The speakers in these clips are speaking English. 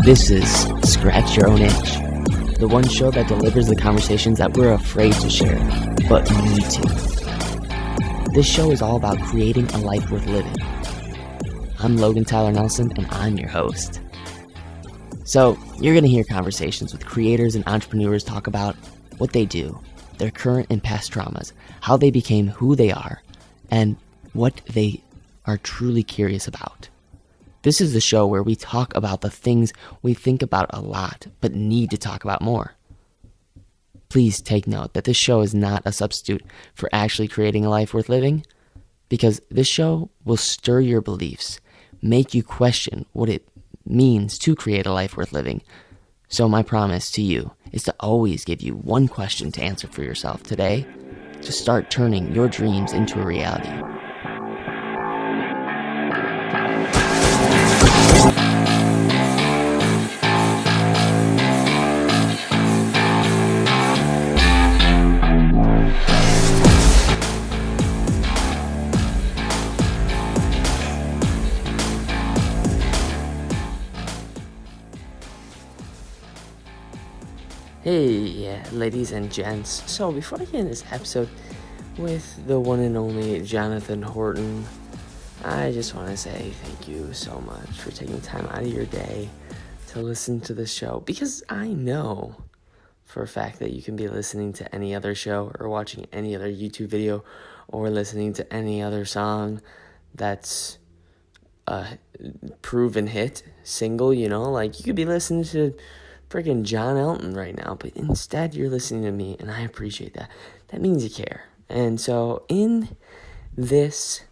This is Scratch Your Own Itch, the one show that delivers the conversations that we're afraid to share, but need to. This show is all about creating a life worth living. I'm Logan Tyler Nelson, and I'm your host. So, you're going to hear conversations with creators and entrepreneurs talk about what they do, their current and past traumas, how they became who they are, and what they are truly curious about. This is the show where we talk about the things we think about a lot, but need to talk about more. Please take note that this show is not a substitute for actually creating a life worth living, because this show will stir your beliefs, make you question what it means to create a life worth living. So my promise to you is to always give you one question to answer for yourself today, to start turning your dreams into a reality. Hey, ladies and gents. So before I get into this episode with the one and only Jonathan Horton, I just want to say thank you so much for taking time out of your day to listen to the show, because I know for a fact that you can be listening to any other show or watching any other YouTube video or listening to any other song that's a proven hit single, like you could be listening to freaking John Elton right now, but instead you're listening to me, and I appreciate that. That means you care. And so in this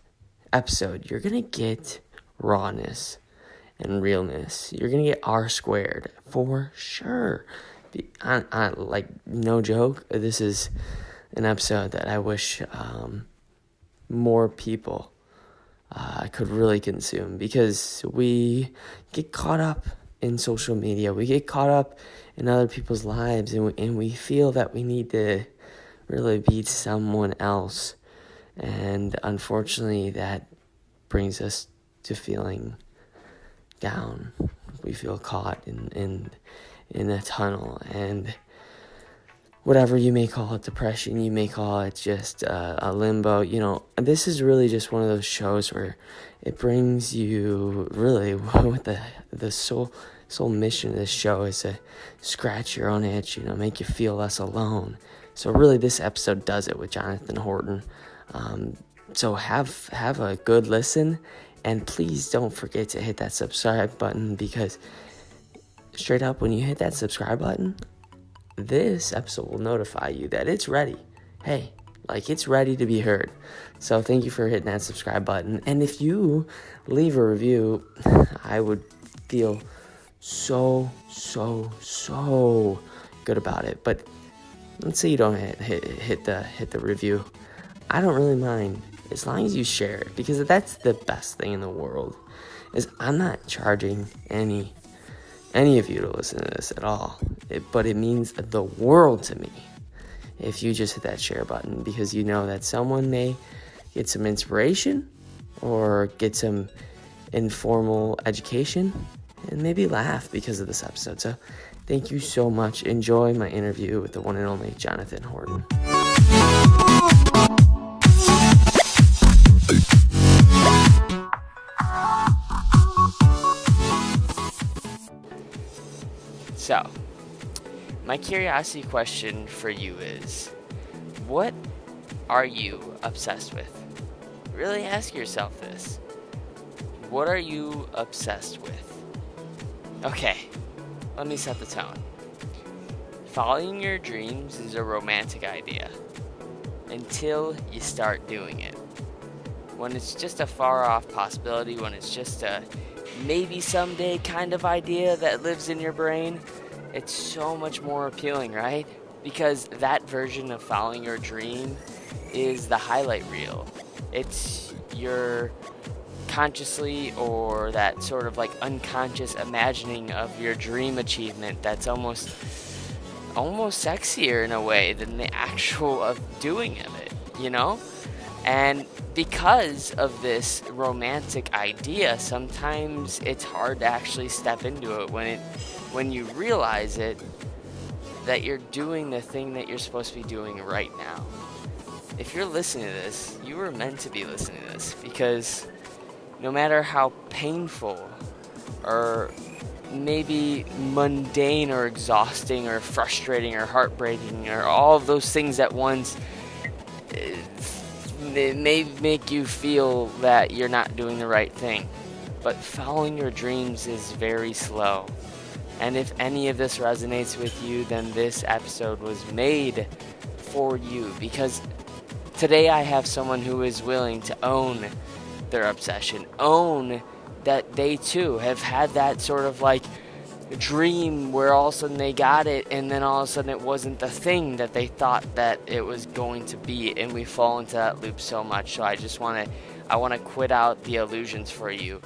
episode, you're gonna get rawness and realness. You're gonna get R squared for sure. I like, no joke, this is an episode that I wish more people could really consume, because we get caught up in social media, we get caught up in other people's lives, and we feel that we need to really be someone else, and unfortunately that brings us to feeling down. We feel caught in a tunnel, and whatever you may call it, depression, you may call it just a limbo, this is really just one of those shows where it brings you, really, what the sole mission of this show is to scratch your own itch, make you feel less alone. So really this episode does it with Jonathan Horton. So have a good listen, and please don't forget to hit that subscribe button, because straight up, when you hit that subscribe button, this episode will notify you that it's ready. Hey, it's ready to be heard. So thank you for hitting that subscribe button. And if you leave a review, I would feel so good about it. But let's say you don't hit the review. I don't really mind, as long as you share it, because that's the best thing in the world. Is I'm not charging any of you to listen to this at all, but it means the world to me if you just hit that share button, because you know that someone may get some inspiration or get some informal education and maybe laugh because of this episode. So thank you so much. Enjoy my interview with the one and only Jonathan Horton. So, my curiosity question for you is, what are you obsessed with? Really ask yourself this. What are you obsessed with? Okay, let me set the tone. Following your dreams is a romantic idea until you start doing it. When it's just a far-off possibility, when it's just a maybe someday kind of idea that lives in your brain, it's so much more appealing, right? Because that version of following your dream is the highlight reel. It's your consciously or that sort of unconscious imagining of your dream achievement that's almost sexier in a way than the actual of doing of it, And because of this romantic idea, sometimes it's hard to actually step into it when you realize it, that you're doing the thing that you're supposed to be doing right now. If you're listening to this, you were meant to be listening to this, because no matter how painful or maybe mundane or exhausting or frustrating or heartbreaking or all of those things at once, it may make you feel that you're not doing the right thing. But following your dreams is very slow. And if any of this resonates with you, then this episode was made for you, because today I have someone who is willing to own their obsession, own that they too have had that sort of like dream where all of a sudden they got it, and then all of a sudden it wasn't the thing that they thought that it was going to be, and we fall into that loop so much. So I want to quit out the illusions for you,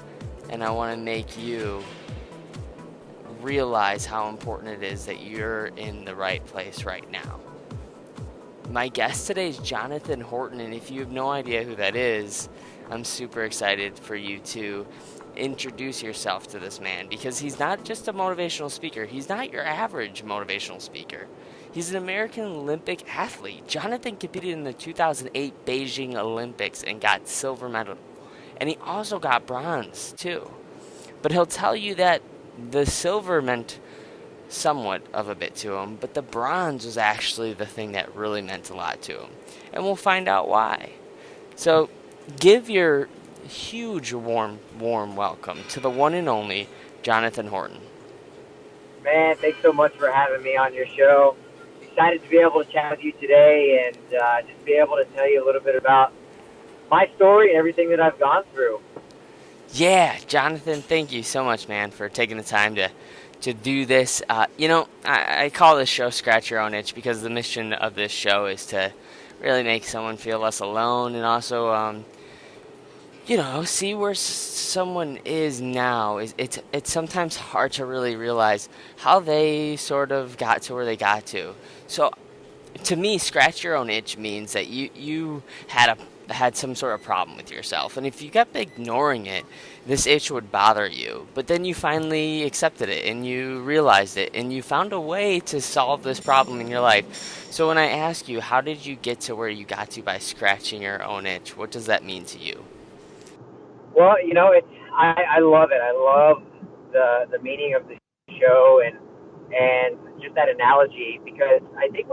and I want to make you realize how important it is that you're in the right place right now. My guest today is Jonathan Horton, and if you have no idea who that is, I'm super excited for you to introduce yourself to this man, because he's not just a motivational speaker. He's not your average motivational speaker. He's an American Olympic athlete. Jonathan competed in the 2008 Beijing Olympics and got silver medal. And he also got bronze, too. But he'll tell you that the silver meant somewhat of a bit to him, but the bronze was actually the thing that really meant a lot to him. And we'll find out why. So give your huge warm welcome to the one and only Jonathan Horton. Man, thanks so much for having me on your show. Excited to be able to chat with you today and just be able to tell you a little bit about my story and everything that I've gone through. Yeah, Jonathan, thank you so much, man, for taking the time to do this. I call this show Scratch Your Own Itch, because the mission of this show is to really make someone feel less alone, and also, see where someone is now. It's sometimes hard to really realize how they sort of got to where they got to. So, to me, Scratch Your Own Itch means that you had some sort of problem with yourself, and if you kept ignoring it, this itch would bother you. But then you finally accepted it, and you realized it, and you found a way to solve this problem in your life. So when I ask you, how did you get to where you got to by scratching your own itch, what does that mean to you? Well, I love it. I love the meaning of the show and just that analogy, because I think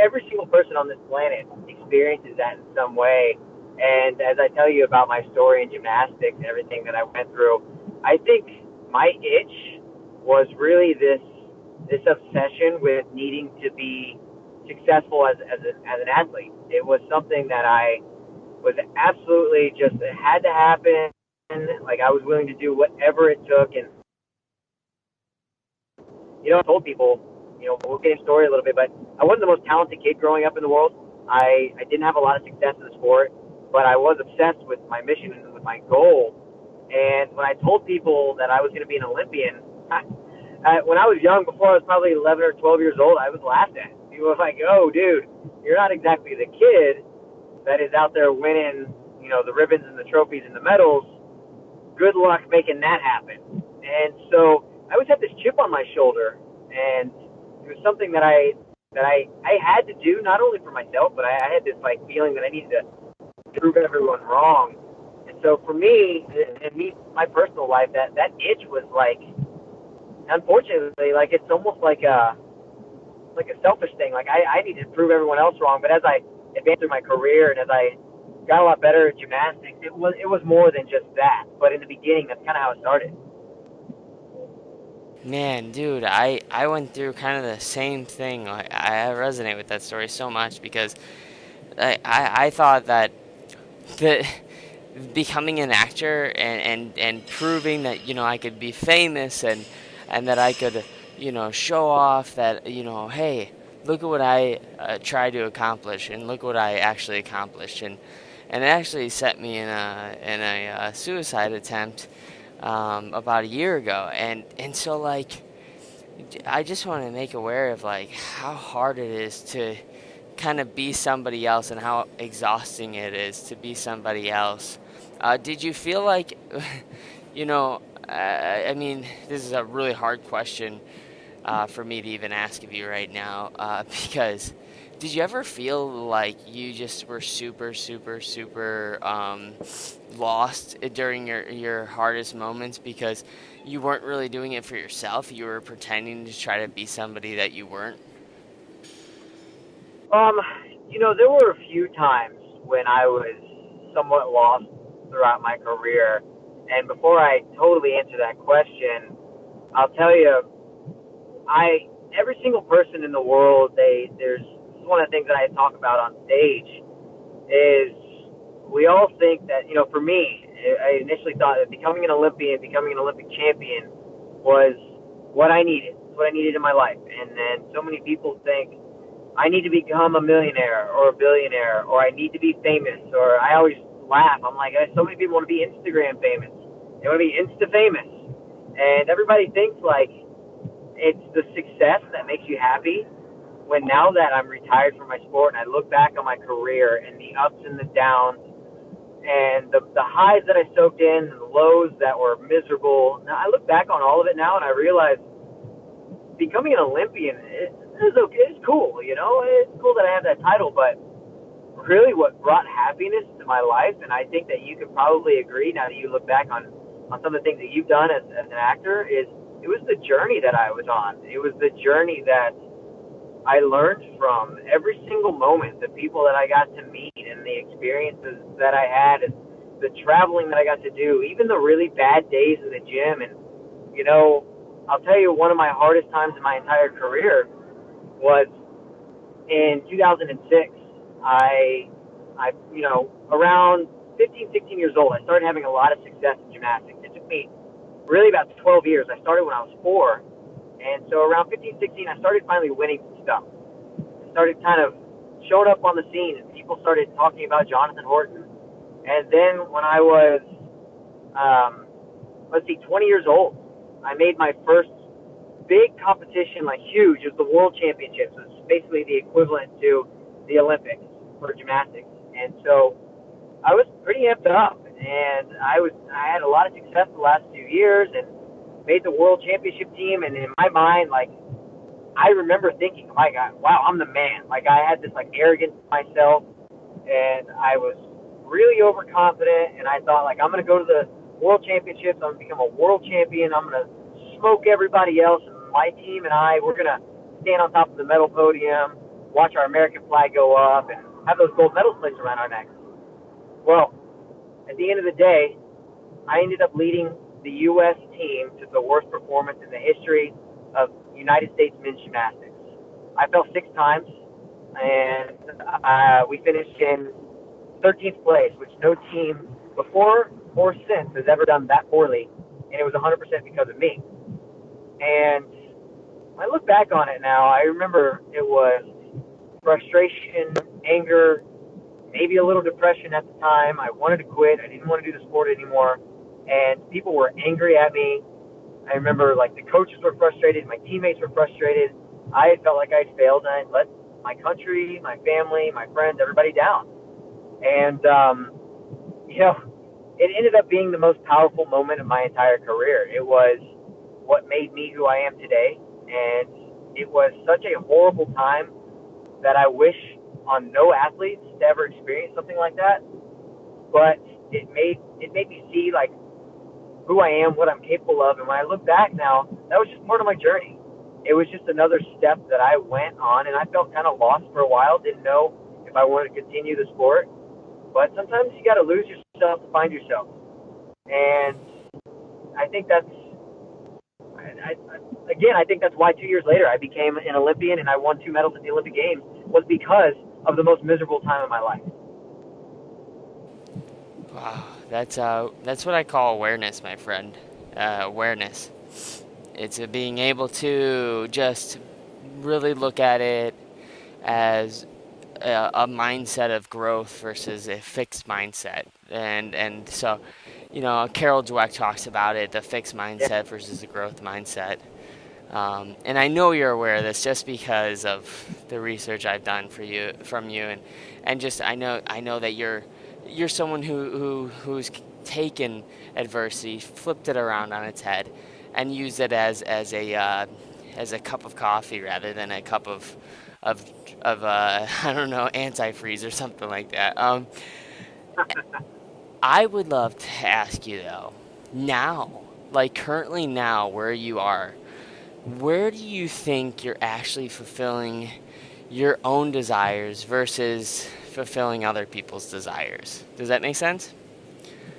every single person on this planet experiences that in some way. And as I tell you about my story in gymnastics and everything that I went through, I think my itch was really this obsession with needing to be successful as an athlete. It was something that I was absolutely just, it had to happen. Like, I was willing to do whatever it took. And I told people, we'll get into the story a little bit, but I wasn't the most talented kid growing up in the world. I didn't have a lot of success in the sport, but I was obsessed with my mission and with my goal. And when I told people that I was going to be an Olympian, when I was young, before I was probably 11 or 12 years old, I was laughed at. People were like, "Oh, dude, you're not exactly the kid that is out there winning, the ribbons and the trophies and the medals. Good luck making that happen." And so I always had this chip on my shoulder, and it was something that I had to do, not only for myself, but I had this feeling that I needed to prove everyone wrong. And so for me, my personal life, that itch was unfortunately, it's almost like a selfish thing. I needed to prove everyone else wrong. But as I advanced through my career and as I got a lot better at gymnastics, it was more than just that. But in the beginning, that's kind of how it started. Man, dude, I went through kind of the same thing. I resonate with that story so much, because I thought that becoming an actor and proving that I could be famous and that I could show off that hey, look at what I tried to accomplish, and look what I actually accomplished, and it actually set me in a suicide attempt about a year ago, and so I just want to make aware of how hard it is to kind of be somebody else and how exhausting it is to be somebody else. Did you feel like, you know, I mean, this is a really hard question for me to even ask of you right now, because did you ever feel like you just were super, super, super lost during your hardest moments because you weren't really doing it for yourself? You were pretending to try to be somebody that you weren't? Um, there were a few times when I was somewhat lost throughout my career. And before I totally answer that question, I'll tell you, every single person in the world, there's this is one of the things that I talk about on stage is we all think that, for me, I initially thought that becoming an Olympian, becoming an Olympic champion was what I needed, what I needed in my life. And then so many people think I need to become a millionaire or a billionaire, or I need to be famous, or I always laugh. I'm like, so many people want to be Instagram famous. They want to be Insta famous. And everybody thinks like it's the success that makes you happy. When now that I'm retired from my sport and I look back on my career and the ups and the downs and the highs that I soaked in and the lows that were miserable, now I look back on all of it now and I realize becoming an Olympian is okay. It's cool, It's cool that I have that title, but really what brought happiness to my life, and I think that you could probably agree now that you look back on some of the things that you've done as an actor, is it was the journey that I was on. It was the journey that I learned from every single moment, the people that I got to meet and the experiences that I had and the traveling that I got to do, even the really bad days in the gym. And, I'll tell you, one of my hardest times in my entire career was in 2006. Around 15, 16 years old, I started having a lot of success in gymnastics. It took me really about 12 years. I started when I was 4. And so around 15, 16, I started finally winning some stuff. I started kind of showing up on the scene, and people started talking about Jonathan Horton. And then when I was, 20 years old, I made my first big competition, like huge. It was the World Championships. It was basically the equivalent to the Olympics for gymnastics. And so I was pretty amped up, and I had a lot of success the last few years, and made the World Championship team. And in my mind, like, I remember thinking, oh my God, wow, I'm the man. Like, I had this like arrogance to myself, and I was really overconfident, and I thought, like, I'm gonna go to the World Championships, I'm gonna become a world champion, I'm gonna smoke everybody else, and my team and we're gonna stand on top of the medal podium, watch our American flag go up, and have those gold medals placed around our necks. Well, at the end of the day, I ended up leading the U.S. team to the worst performance in the history of United States men's gymnastics. I fell 6 times, and we finished in 13th place, which no team before or since has ever done that poorly, and it was 100% because of me. And when I look back on it now, I remember it was frustration, anger, maybe a little depression at the time. I wanted to quit. I didn't want to do the sport anymore. And people were angry at me. I remember, like, the coaches were frustrated. My teammates were frustrated. I felt like I had failed, and I let my country, my family, my friends, everybody down. And, it ended up being the most powerful moment of my entire career. It was what made me who I am today. And it was such a horrible time that I wish on no athletes to ever experience something like that. But it made me see, like, who I am, what I'm capable of. And when I look back now, that was just part of my journey. It was just another step that I went on, and I felt kind of lost for a while, didn't know if I wanted to continue the sport. But sometimes you got to lose yourself to find yourself. And I think I think that's why 2 years later I became an Olympian and I won 2 medals at the Olympic Games, was because of the most miserable time of my life. Wow, that's what I call awareness, my friend. Awareness. It's being able to just really look at it as a mindset of growth versus a fixed mindset. And so, Carol Dweck talks about it, the fixed Yeah. mindset versus the growth mindset. And I know you're aware of this just because of the research I've done from you, and just I know that you're someone who's taken adversity, flipped it around on its head, and used it as a cup of coffee rather than a cup of I don't know, antifreeze or something like that. I would love to ask you though, now, like currently now, where you are, where do you think you're actually fulfilling your own desires versus fulfilling other people's desires? Does that make sense?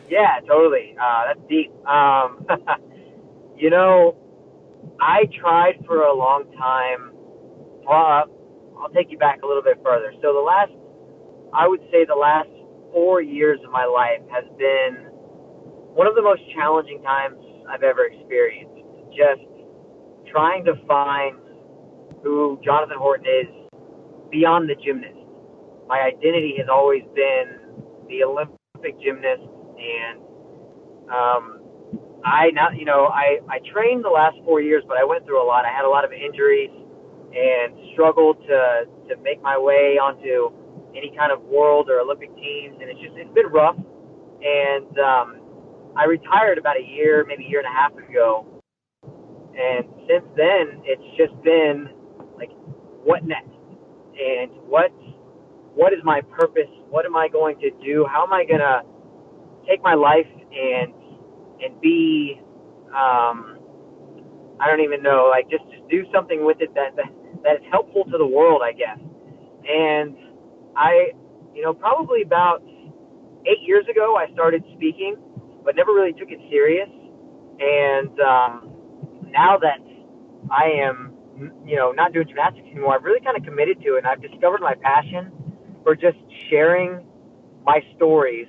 Yeah, totally. That's deep. You know, I tried for a long time. Well, I'll take you back a little bit further. So I would say the last 4 years of my life has been one of the most challenging times I've ever experienced. Just trying to find who Jonathan Horton is beyond the gymnast. My identity has always been the Olympic gymnast, and I trained the last 4 years, but I went through a lot. I had a lot of injuries and struggled to make my way onto any kind of world or Olympic teams, and it's been rough. And I retired about a year, maybe a year and a half ago, and since then it's just been like, what next? And what is my purpose? What am I going to do? How am I gonna take my life and be I don't even know, like just do something with it that is helpful to the world, I guess. And I, probably about 8 years ago, I started speaking, but never really took it serious. And now that I am, not doing gymnastics anymore, I've really kind of committed to it, and I've discovered my passion for just sharing my stories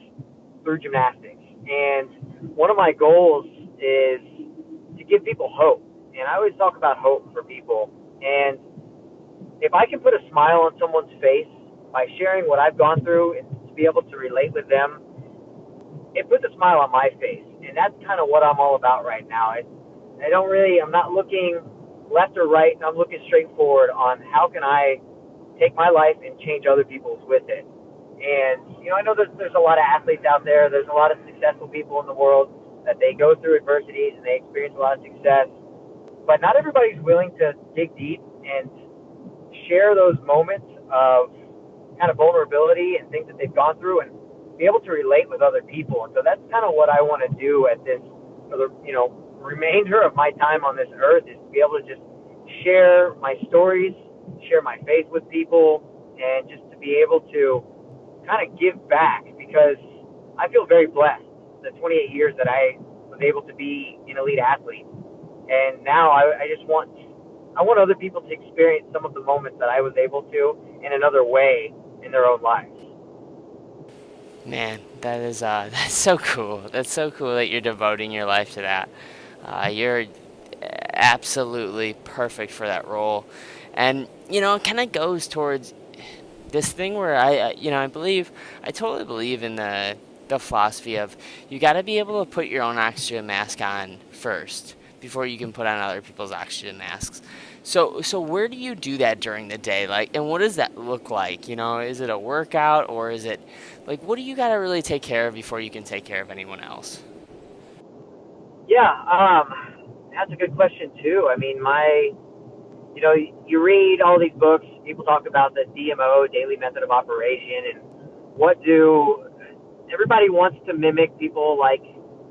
through gymnastics. And one of my goals is to give people hope. And I always talk about hope for people. And if I can put a smile on someone's face by sharing what I've gone through and to be able to relate with them, it puts a smile on my face. And that's kind of what I'm all about right now. I'm not looking left or right. I'm looking straight forward on how can I take my life and change other people's with it. And, I know there's a lot of athletes out there. There's a lot of successful people in the world that they go through adversities and they experience a lot of success. But not everybody's willing to dig deep and share those moments of kind of vulnerability and things that they've gone through and be able to relate with other people. And so that's kind of what I want to do for the remainder of my time on this earth, is to be able to just share my stories, share my faith with people, and just to be able to kind of give back, because I feel very blessed the 28 years that I was able to be an elite athlete. And now I want other people to experience some of the moments that I was able to in another way in their own lives. Man, that's so cool. That's so cool that you're devoting your life to that. You're absolutely perfect for that role, and it kind of goes towards this thing where I totally believe in the philosophy of you got to be able to put your own oxygen mask on first before you can put on other people's oxygen masks. So where do you do that during the day? Like, and what does that look like? Is it a workout, or is it like, what do you got to really take care of before you can take care of anyone else? Yeah, that's a good question too. I mean, you read all these books, people talk about the DMO, daily method of operation, and everybody wants to mimic people like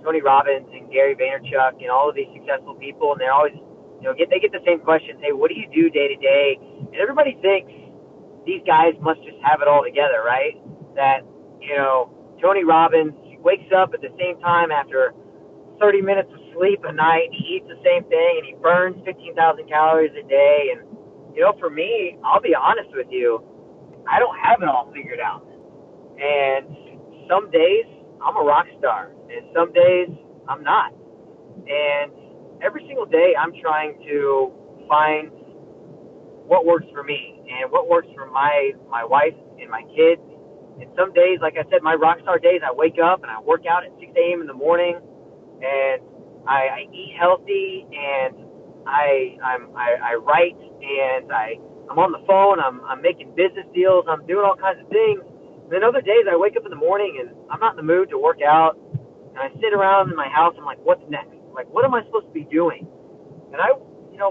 Tony Robbins and Gary Vaynerchuk and all of these successful people, and they're always, they get the same questions. Hey, what do you do day to day? And everybody thinks these guys must just have it all together, right? That, Tony Robbins wakes up at the same time after 30 minutes of sleep a night, and he eats the same thing, and he burns 15,000 calories a day. And, for me, I'll be honest with you, I don't have it all figured out. And some days I'm a rock star, and some days I'm not. And every single day I'm trying to find what works for me and what works for my wife and my kids. And some days, like I said, my rock star days, I wake up and I work out at 6 a.m. in the morning, and I eat healthy, and I write, and I'm on the phone. I'm making business deals. I'm doing all kinds of things. And then other days I wake up in the morning and I'm not in the mood to work out, and I sit around in my house. I'm like, what's next? Like, what am I supposed to be doing? And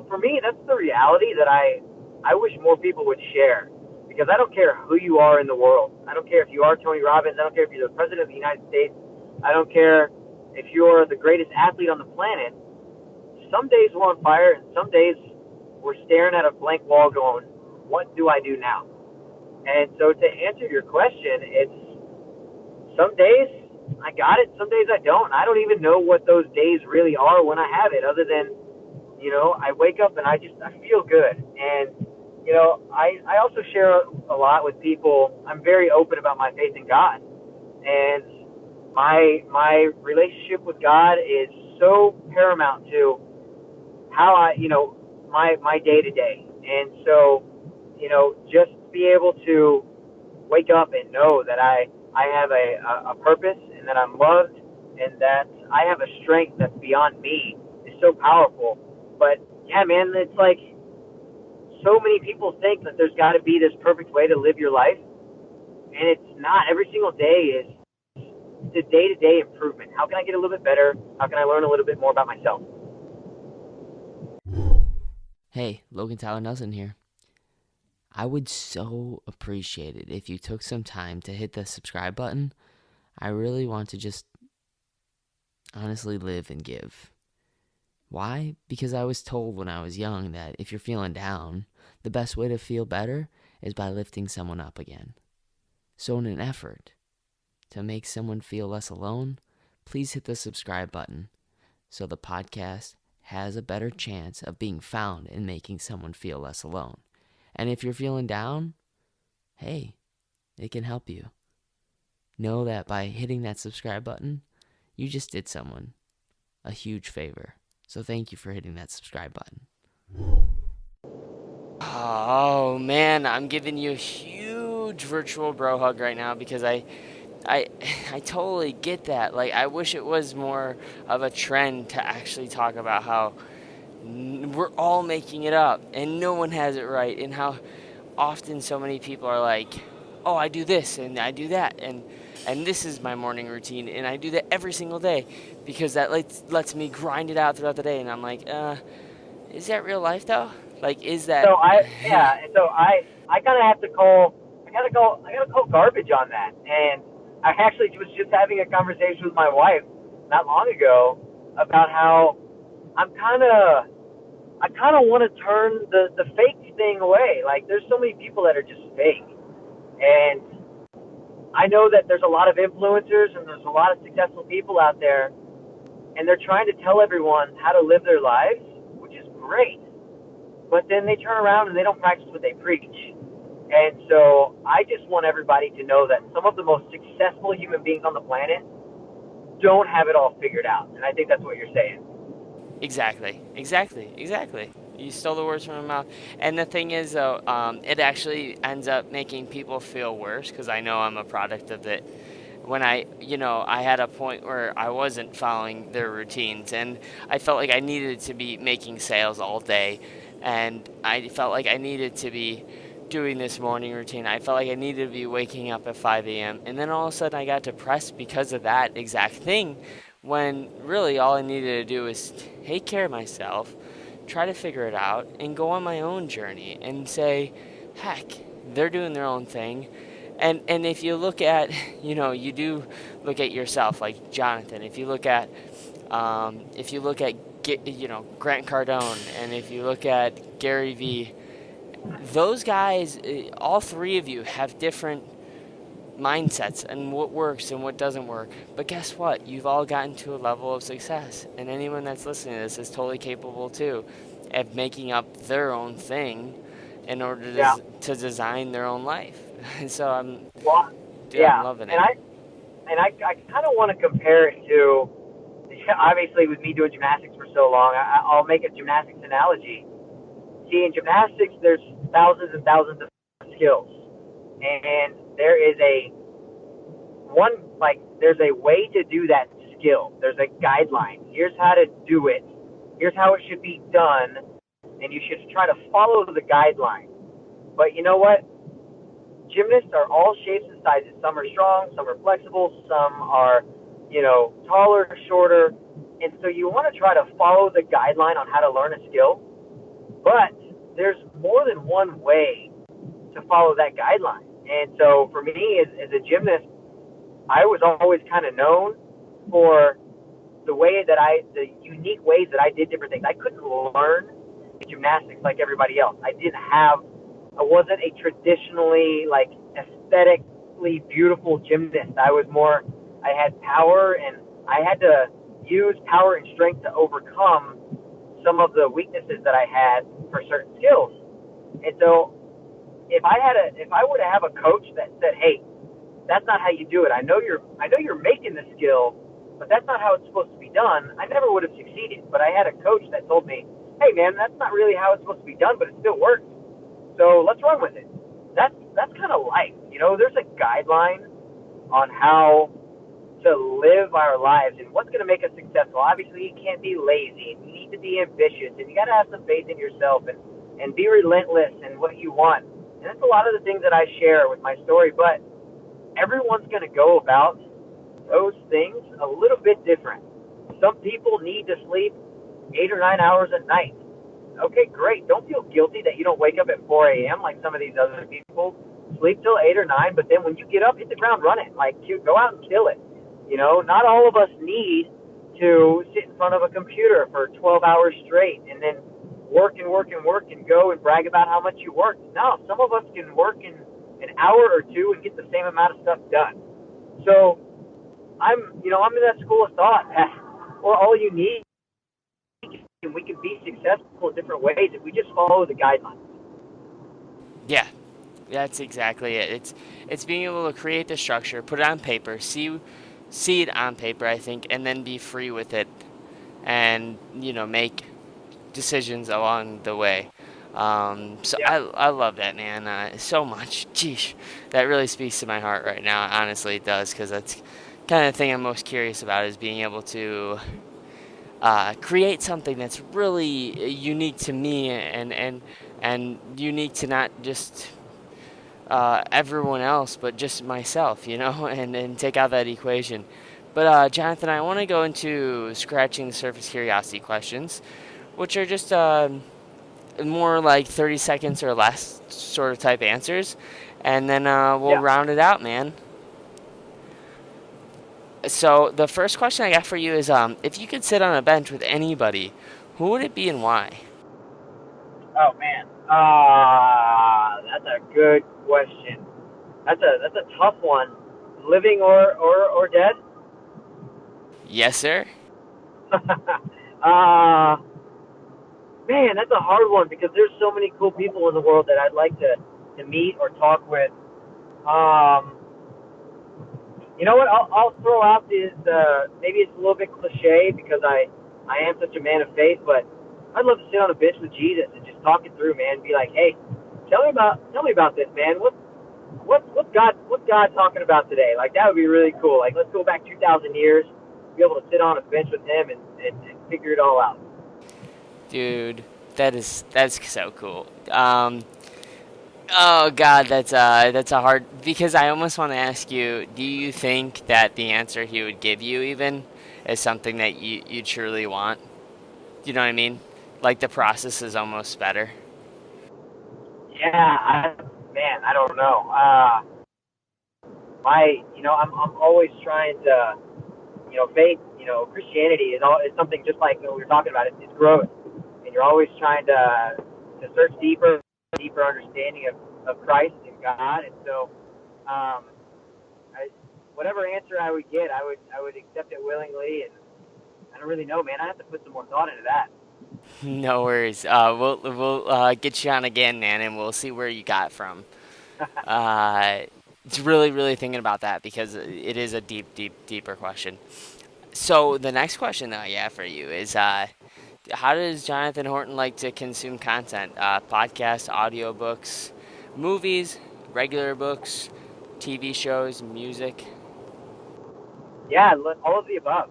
for me, that's the reality that I wish more people would share, because I don't care who you are in the world. I don't care if you are Tony Robbins. I don't care if you're the president of the United States. I don't care if you're the greatest athlete on the planet. Some days we're on fire, and some days we're staring at a blank wall going, what do I do now? And so to answer your question, it's some days I got it, some days I don't. I don't even know what those days really are when I have it, other than, I wake up and I feel good. And, I also share a lot with people. I'm very open about my faith in God. And my relationship with God is so paramount to how my day to day. And so, just be able to wake up and know that I have a purpose, and that I'm loved, and that I have a strength that's beyond me is so powerful. But yeah, man, it's like so many people think that there's got to be this perfect way to live your life, and it's not. Every single day is the day-to-day improvement. How can I get a little bit better? How can I learn a little bit more about myself? Hey, Logan Tyler Nelson here. I would so appreciate it if you took some time to hit the subscribe button. I really want to just honestly live and give. Why? Because I was told when I was young that if you're feeling down, the best way to feel better is by lifting someone up again. So in an effort to make someone feel less alone, please hit the subscribe button so the podcast has a better chance of being found and making someone feel less alone. And if you're feeling down, hey, it can help you. Know that by hitting that subscribe button, you just did someone a huge favor. So thank you for hitting that subscribe button. Oh man, I'm giving you a huge virtual bro hug right now because I totally get that. Like, I wish it was more of a trend to actually talk about how we're all making it up and no one has it right, and how often so many people are like, oh, I do this and I do that, and this is my morning routine, and I do that every single day because that lets me grind it out throughout the day. And I'm like, is that real life though? Like, is that? So I kind of have to call. I gotta call garbage on that. And I actually was just having a conversation with my wife not long ago about how I kind of want to turn the fake thing away. Like, there's so many people that are just fake, and I know that there's a lot of influencers and there's a lot of successful people out there, and they're trying to tell everyone how to live their lives, which is great. But then they turn around and they don't practice what they preach. And so I just want everybody to know that some of the most successful human beings on the planet don't have it all figured out. And I think that's what you're saying. Exactly. You stole the words from my mouth. And the thing is, though, it actually ends up making people feel worse, because I know I'm a product of it. When I had a point where I wasn't following their routines, and I felt like I needed to be making sales all day, and I felt like I needed to be doing this morning routine. I felt like I needed to be waking up at 5 a.m. And then all of a sudden I got depressed because of that exact thing, when really all I needed to do was take care of myself, try to figure it out, and go on my own journey and say, heck, they're doing their own thing. And if you look at, you do look at yourself, like Jonathan. If you look at Grant Cardone, and if you look at Gary Vee, those guys, all three of you have different mindsets and what works and what doesn't work. But guess what? You've all gotten to a level of success, and anyone that's listening to this is totally capable too of making up their own thing in order to design their own life. And so I'm loving it. And I kind of want to compare it to, obviously with me doing gymnastics for so long, I'll make a gymnastics analogy. See, in gymnastics, there's thousands and thousands of skills, and there's a way to do that skill. There's a guideline. Here's how to do it, here's how it should be done, and you should try to follow the guidelines. But you know what? Gymnasts are all shapes and sizes. Some are strong, some are flexible, some are, taller, shorter. And so you want to try to follow the guideline on how to learn a skill. But there's more than one way to follow that guideline. And so for me, as a gymnast, I was always kind of known for the unique ways that I did different things. I couldn't learn gymnastics like everybody else. I wasn't a traditionally, aesthetically beautiful gymnast. I had power, and I had to use power and strength to overcome some of the weaknesses that I had for certain skills. And so if I were to have a coach that said, "Hey, that's not how you do it. I know you're making the skill, but that's not how it's supposed to be done," I never would have succeeded. But I had a coach that told me, "Hey man, that's not really how it's supposed to be done, but it still works. So let's run with it." That's kind of life. There's a guideline on how to live our lives and what's going to make us successful. Obviously, you can't be lazy, and you need to be ambitious, and you got to have some faith in yourself and be relentless in what you want. And that's a lot of the things that I share with my story, but everyone's going to go about those things a little bit different. Some people need to sleep 8 or 9 hours at night. Okay, great. Don't feel guilty that you don't wake up at 4 a.m. like some of these other people. Sleep till 8 or 9, but then when you get up, hit the ground running. Go out and kill it. Not all of us need to sit in front of a computer for 12 hours straight and then work and work and work and go and brag about how much you worked. No, some of us can work in an hour or two and get the same amount of stuff done. So I'm in that school of thought that we're all unique and we can be successful in different ways if we just follow the guidelines. Yeah, that's exactly it. It's being able to create the structure, put it on paper, see it on paper, I think, and then be free with it, and make decisions along the way. Yeah. I love that, man, so much. Geesh, that really speaks to my heart right now. Honestly, it does, because that's kind of the thing I'm most curious about, is being able to create something that's really unique to me and unique to not just everyone else, but just myself, and take out that equation. But Jonathan, I want to go into scratching the surface curiosity questions, which are just more like 30 seconds or less sort of type answers, and then we'll round it out, man. So the first question I got for you is, if you could sit on a bench with anybody, who would it be and why? Oh man, that's a good question. That's a tough one. Living or dead? Yes, sir. Man, that's a hard one because there's so many cool people in the world that I'd like to meet or talk with. You know what? I'll throw out this. Maybe it's a little bit cliche because I am such a man of faith, but I'd love to sit on a bench with Jesus and just talk it through, man. Be like, hey, tell me about this, man. What's God talking about today? Like, that would be really cool. Like, let's go back 2,000 years, be able to sit on a bench with him and figure it all out. Dude, that's so cool. Oh God, that's a hard, because I almost want to ask you, do you think that the answer he would give you even is something that you truly want? You know what I mean? Like, the process is almost better. Yeah, I don't know. I'm always trying to, faith, Christianity is something just like what we were talking about. It's growth, and you're always trying to search deeper understanding of Christ and God. And so, whatever answer I would get, I would accept it willingly. And I don't really know, man. I have to put some more thought into that. No worries. We'll get you on again, man, and we'll see where you got from. It's really thinking about that, because it is a deeper question. So the next question that I have for you is, how does Jonathan Horton like to consume content? Podcasts, audiobooks, movies, regular books, TV shows, music? Yeah, all of the above.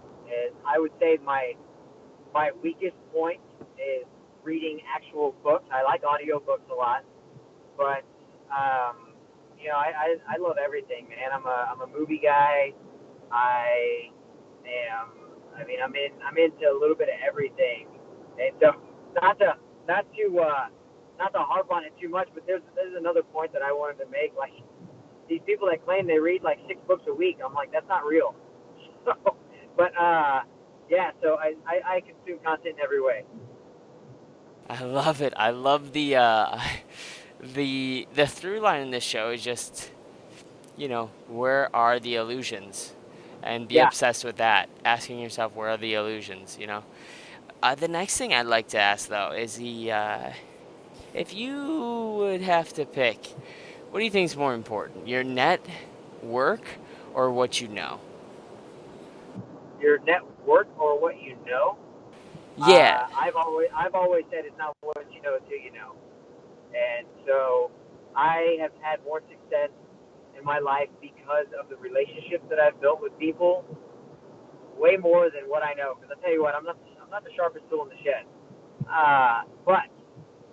I would say my my weakest point is reading actual books. I like audio books a lot, but I love everything, man. I'm a movie guy. I am. I'm into a little bit of everything, and so not to not to not to harp on it too much. But there's another point that I wanted to make. Like these people that claim they read like 6 books a week, I'm like, that's not real. So, but yeah. So I consume content in every way. I love it. I love the the through line in this show is just, where are the illusions? And be Yeah. obsessed with that, asking yourself where are the illusions. The next thing I'd like to ask though is if you would have to pick, what do you think is more important, your net work or what you know? Your network or what you know. Yeah. I've always said it's not what you know until you know. And so I have had more success in my life because of the relationships that I've built with people, way more than what I know. Because I tell you what, I'm not the sharpest tool in the shed. But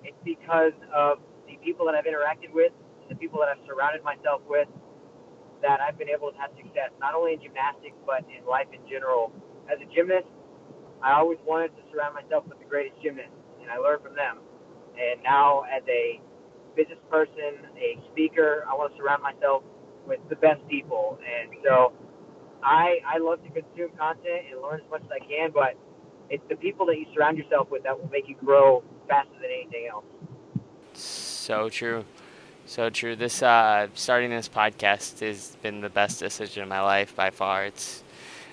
it's because of the people that I've interacted with, the people that I've surrounded myself with, that I've been able to have success, not only in gymnastics but in life in general. As a gymnast, I always wanted to surround myself with the greatest gymnasts, and I learned from them. And now, as a business person, a speaker, I want to surround myself with the best people. And so I love to consume content and learn as much as I can, but it's the people that you surround yourself with that will make you grow faster than anything else. So true. So true. This starting this podcast has been the best decision of my life by far.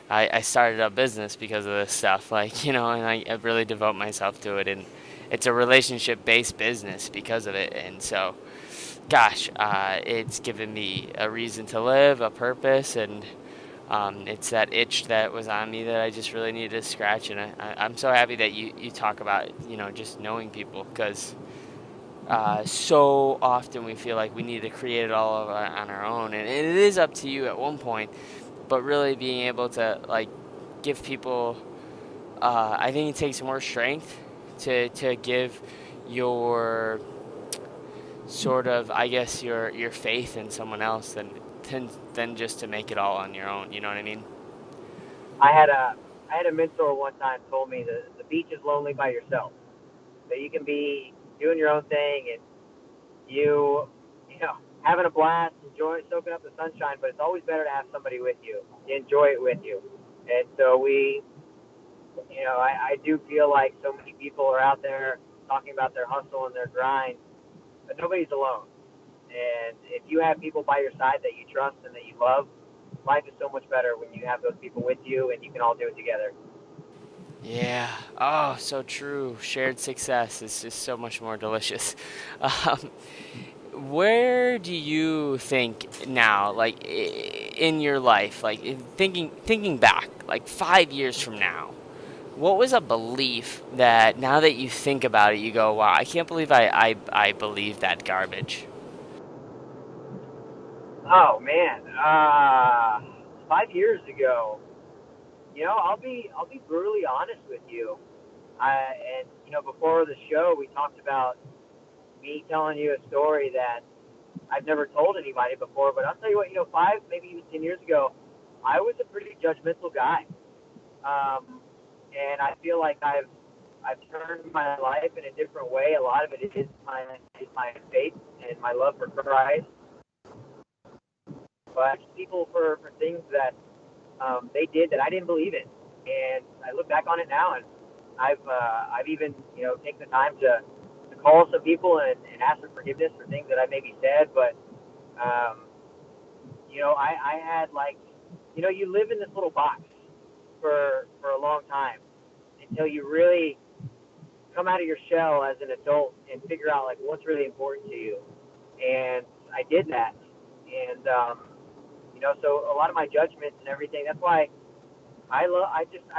I started a business because of this stuff, like, and I really devote myself to it, and it's a relationship based business because of it. And so, gosh, it's given me a reason to live, a purpose, and it's that itch that was on me that I just really needed to scratch. And I'm so happy that you talk about, just knowing people, because so often we feel like we need to create it all on our own, and it is up to you at one point, but really being able to like give people, I think it takes more strength to give your sort of, I guess, your faith in someone else than just to make it all on your own. You know what I mean? I had a mentor one time told me that the beach is lonely by yourself. So you can be doing your own thing and you know, having a blast, enjoying, soaking up the sunshine. But it's always better to have somebody with you, to enjoy it with you. And so I do feel like so many people are out there talking about their hustle and their grind, but nobody's alone. And if you have people by your side that you trust and that you love, life is so much better when you have those people with you and you can all do it together. Yeah. Oh, so true. Shared success is just so much more delicious. Um, where do you think now, like in your life, like thinking back, like 5 years from now, what was a belief that now that you think about it, you go, wow, I can't believe I believe that garbage? Oh man, 5 years ago, I'll be brutally honest with you. Before the show, we talked about me telling you a story that I've never told anybody before. But I'll tell you what, 5, maybe even 10 years ago, I was a pretty judgmental guy, and I feel like I've turned my life in a different way. A lot of it is my faith and my love for Christ, but people for things that they did that I didn't believe in. And I look back on it now, and I've even taken the time to call some people and ask for forgiveness for things that I maybe said. But um, I had like, you live in this little box for a long time until you really come out of your shell as an adult and figure out like what's really important to you. And I did that, and so a lot of my judgments and everything. That's why I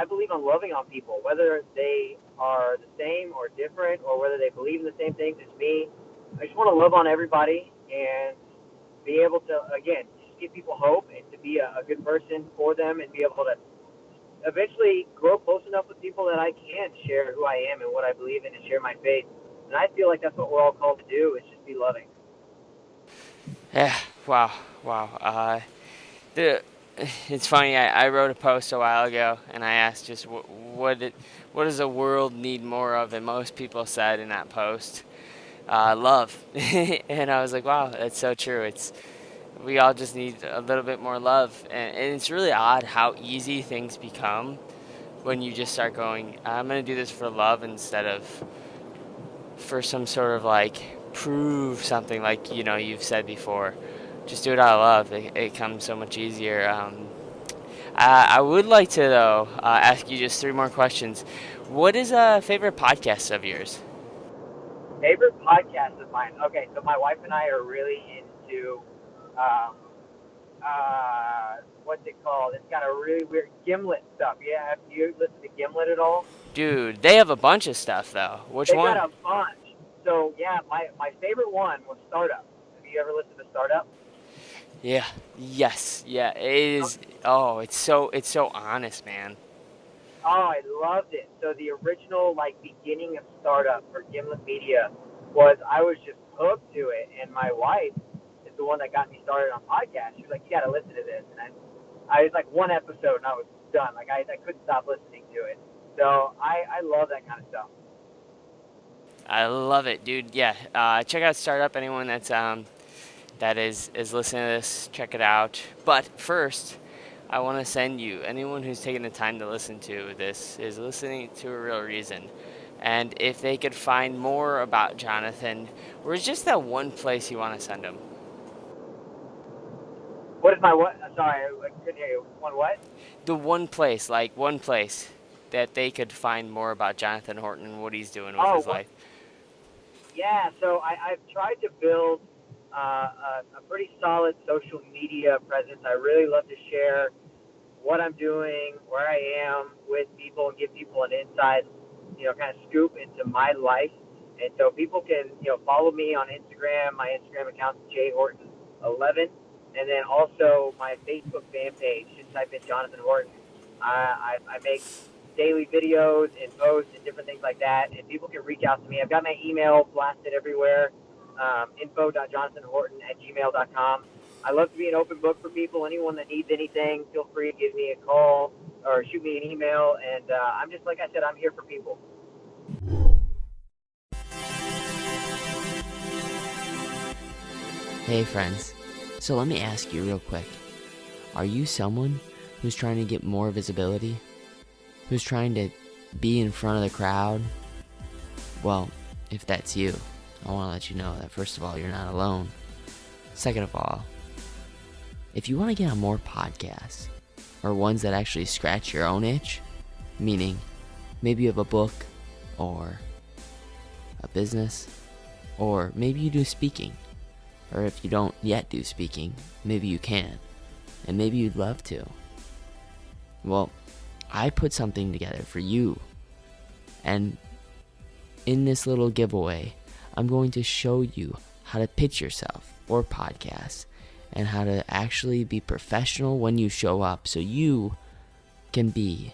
believe in loving on people, whether they are the same or different, or whether they believe in the same things as me. I just want to love on everybody and be able to, again, just give people hope and to be a good person for them and be able to eventually grow close enough with people that I can share who I am and what I believe in and share my faith. And I feel like that's what we're all called to do, is just be loving. Yeah, wow, wow. The It's funny. I wrote a post a while ago, and I asked just what does the world need more of, and most people said in that post, love. And I was like, wow, that's so true. We all just need a little bit more love, and it's really odd how easy things become when you just start going, I'm gonna do this for love instead of for some sort of like prove something, like you've said before. Just do it out of love. It comes so much easier. I would like to, though, ask you just 3 more questions. What is a favorite podcast of yours? Favorite podcast of mine. Okay, so my wife and I are really into um, what's it called? It's got a really weird Gimlet stuff. Yeah, have you listened to Gimlet at all? Dude, they have a bunch of stuff, though. Which They one? got a bunch. So yeah, my favorite one was Startup. Have you ever listened to Startup? Yeah. Yes. Yeah. It is. Oh, it's so honest, man. Oh, I loved it. So the original beginning of Startup for Gimlet Media was, I was just hooked to it, and my wife is the one that got me started on podcasts. She was like, "You got to listen to this," and I was like, one episode and I was done. Like I couldn't stop listening to it. So I love that kind of stuff. I love it, dude. Yeah. Check out Startup. Anyone that is listening to this, check it out. But first, I want to send you, anyone who's taking the time to listen to this is listening to a real reason. And if they could find more about Jonathan, where's just that one place you want to send them? What is my what? Sorry, I couldn't hear you. What? The one place that they could find more about Jonathan Horton and what he's doing with his life. Yeah, so I've tried to build a pretty solid social media presence. I really love to share what I'm doing, where I am with people, and give people an inside, kind of scoop into my life. And so people can, follow me on Instagram. My Instagram account is jhorton11. And then also my Facebook fan page. Just type in Jonathan Horton. I make daily videos and posts and different things like that. And people can reach out to me. I've got my email blasted everywhere. info.jonathanhorton@gmail.com. I love to be an open book for people. Anyone that needs anything, feel free to give me a call or shoot me an email. And I'm just, like I said, I'm here for people. Hey friends, so let me ask you real quick. Are you someone who's trying to get more visibility? Who's trying to be in front of the crowd? Well, if that's you, I want to let you know that first of all, you're not alone. Second of all, if you want to get on more podcasts, or ones that actually scratch your own itch, meaning maybe you have a book, or a business, or maybe you do speaking, or if you don't yet do speaking, maybe you can, and maybe you'd love to. Well, I put something together for you, and in this little giveaway, I'm going to show you how to pitch yourself or podcast, and how to actually be professional when you show up so you can be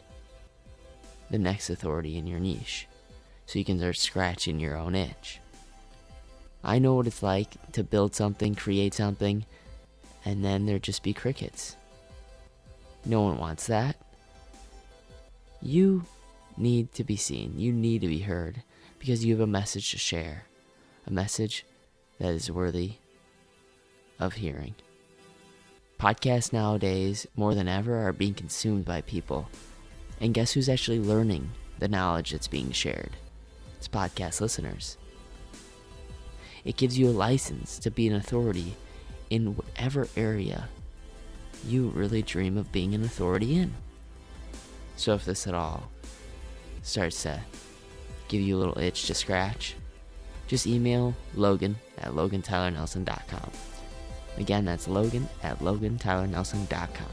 the next authority in your niche, so you can start scratching your own itch. I know what it's like to build something, create something, and then there just be crickets. No one wants that. You need to be seen. You need to be heard because you have a message to share. A message that is worthy of hearing. Podcasts nowadays, more than ever, are being consumed by people. And guess who's actually learning the knowledge that's being shared? It's podcast listeners. It gives you a license to be an authority in whatever area you really dream of being an authority in. So if this at all starts to give you a little itch to scratch, just email Logan at logantylernelson.com. Again, that's Logan at logantylernelson.com.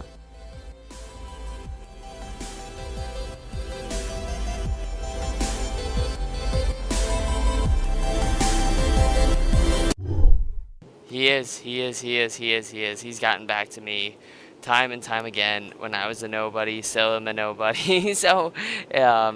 He is. He's gotten back to me time and time again when I was a nobody, still am a nobody. So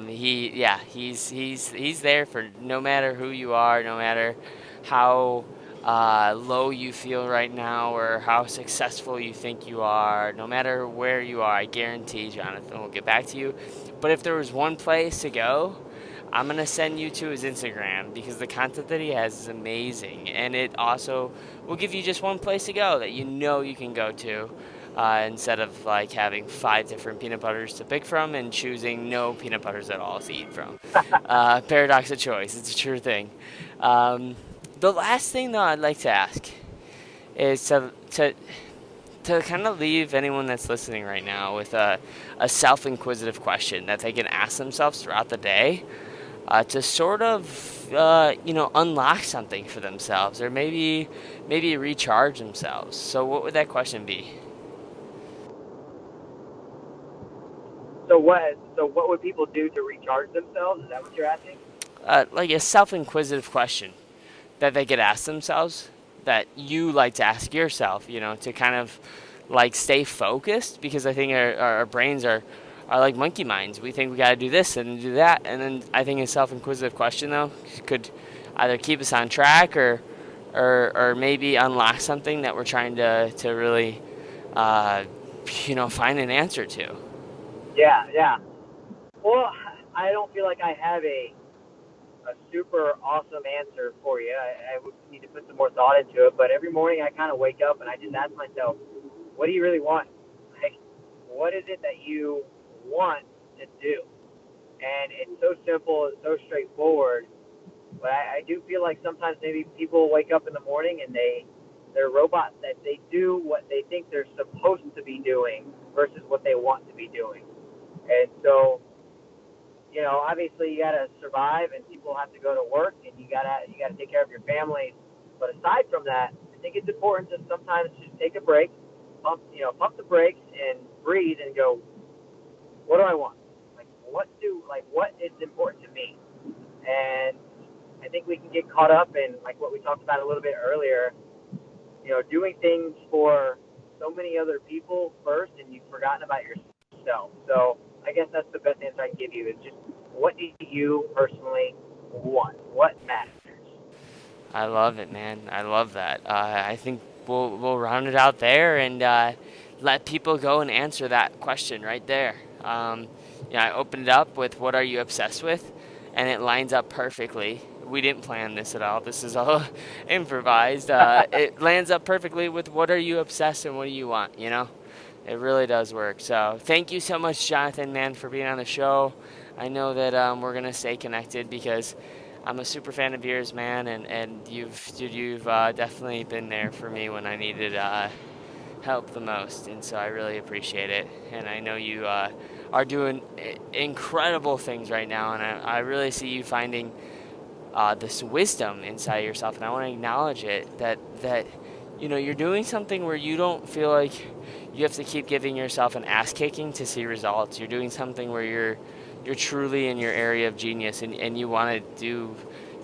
he's there for no matter who you are, no matter how low you feel right now or how successful you think you are, no matter where you are. I guarantee Jonathan will get back to you. But if there was one place to go, I'm going to send you to his Instagram, because the content that he has is amazing. And it also will give you just one place to go that you can go to, instead of like having 5 different peanut butters to pick from and choosing no peanut butters at all to eat from. Paradox of choice. It's a true thing. The last thing, though, I'd like to ask is to kind of leave anyone that's listening right now with a self-inquisitive question that they can ask themselves throughout the day, to sort of, unlock something for themselves, or maybe recharge themselves. So what would that question be? So what would people do to recharge themselves? Is that what you're asking? Like a self-inquisitive question that they could ask themselves, that you like to ask yourself, to kind of like stay focused, because I think our brains are like monkey minds. We think we got to do this and do that, and then I think a self-inquisitive question, though, could either keep us on track or maybe unlock something that we're trying to really find an answer to. Yeah. Well, I don't feel like I have a super awesome answer for you. I would need to put some more thought into it, but every morning I kind of wake up and I just ask myself, what do you really want? Like, what is it that you want to do? And it's so simple, it's so straightforward, but I do feel like sometimes maybe people wake up in the morning and they're robots, that they do what they think they're supposed to be doing versus what they want to be doing. And so, obviously you gotta survive, and people have to go to work, and you gotta take care of your family. But aside from that, I think it's important to sometimes just take a break, pump the brakes, and breathe, and go, what do I want? What is important to me? And I think we can get caught up in, like what we talked about a little bit earlier, doing things for so many other people first, and you've forgotten about yourself. So I guess that's the best answer I can give you, is just, what do you personally want? What matters? I love it, man. I love that. I think we'll round it out there and let people go and answer that question right there. I opened it up with, what are you obsessed with? And it lines up perfectly. We didn't plan this at all. This is all improvised. It lands up perfectly with, what are you obsessed and what do you want, It really does work. So thank you so much, Jonathan, man, for being on the show. I know that we're going to stay connected, because I'm a super fan of yours, man, and you've definitely been there for me when I needed help the most, and so I really appreciate it. And I know you are doing incredible things right now, and I really see you finding this wisdom inside yourself, and I want to acknowledge it, that you're doing something where you don't feel like you have to keep giving yourself an ass kicking to see results. You're doing something where you're truly in your area of genius, and you want to do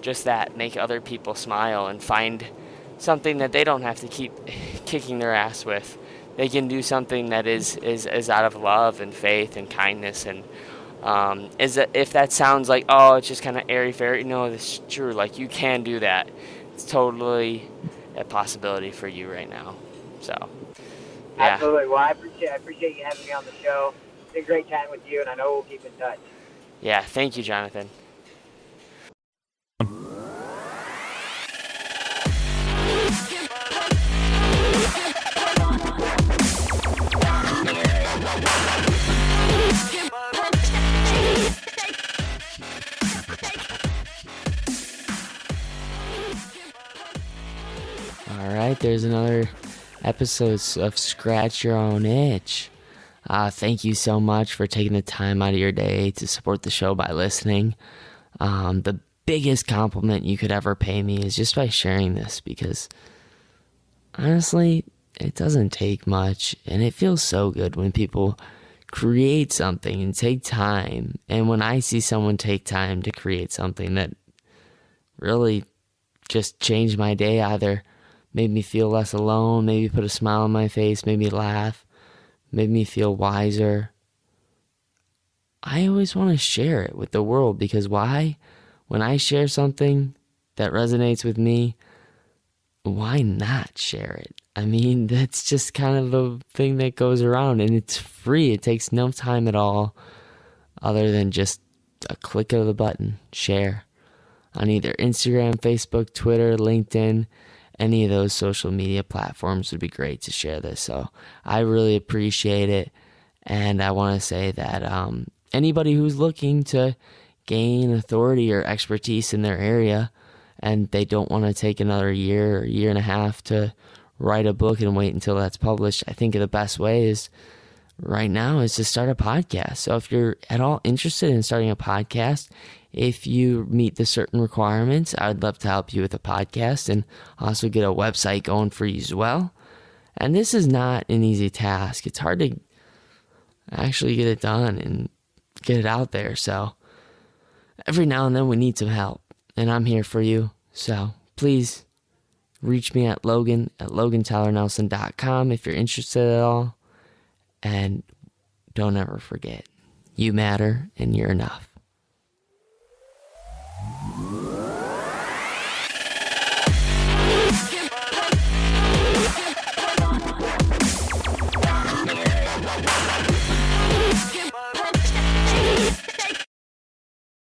just that, make other people smile and find something that they don't have to keep kicking their ass with. They can do something that is out of love and faith and kindness. And if that sounds like, oh, it's just kind of airy-fairy, no, it's true. Like, you can do that. It's totally a possibility for you right now. So, yeah. Absolutely. Well, I appreciate you having me on the show. It's been great chatting with you, and I know we'll keep in touch. Yeah, thank you, Jonathan. All right, there's another episode of Scratch Your Own Itch. Thank you so much for taking the time out of your day to support the show by listening. The biggest compliment you could ever pay me is just by sharing this, because honestly, it doesn't take much, and it feels so good when people create something and take time. And when I see someone take time to create something that really just changed my day, either made me feel less alone, maybe put a smile on my face, made me laugh, made me feel wiser, I always want to share it with the world, because why? When I share something that resonates with me, why not share it? I mean, that's just kind of the thing that goes around, and it's free. It takes no time at all other than just a click of the button, share, on either Instagram, Facebook, Twitter, LinkedIn. Any of those social media platforms would be great to share this. So I really appreciate it. And I want to say that anybody who's looking to gain authority or expertise in their area, and they don't want to take another year or year and a half to write a book and wait until that's published, I think the best way is right now is to start a podcast. So if you're at all interested in starting a podcast, if you meet the certain requirements, I would love to help you with a podcast and also get a website going for you as well. And this is not an easy task. It's hard to actually get it done and get it out there. So every now and then we need some help, and I'm here for you. So please reach me at Logan at LoganTylerNelson.com if you're interested at all. And don't ever forget, you matter and you're enough.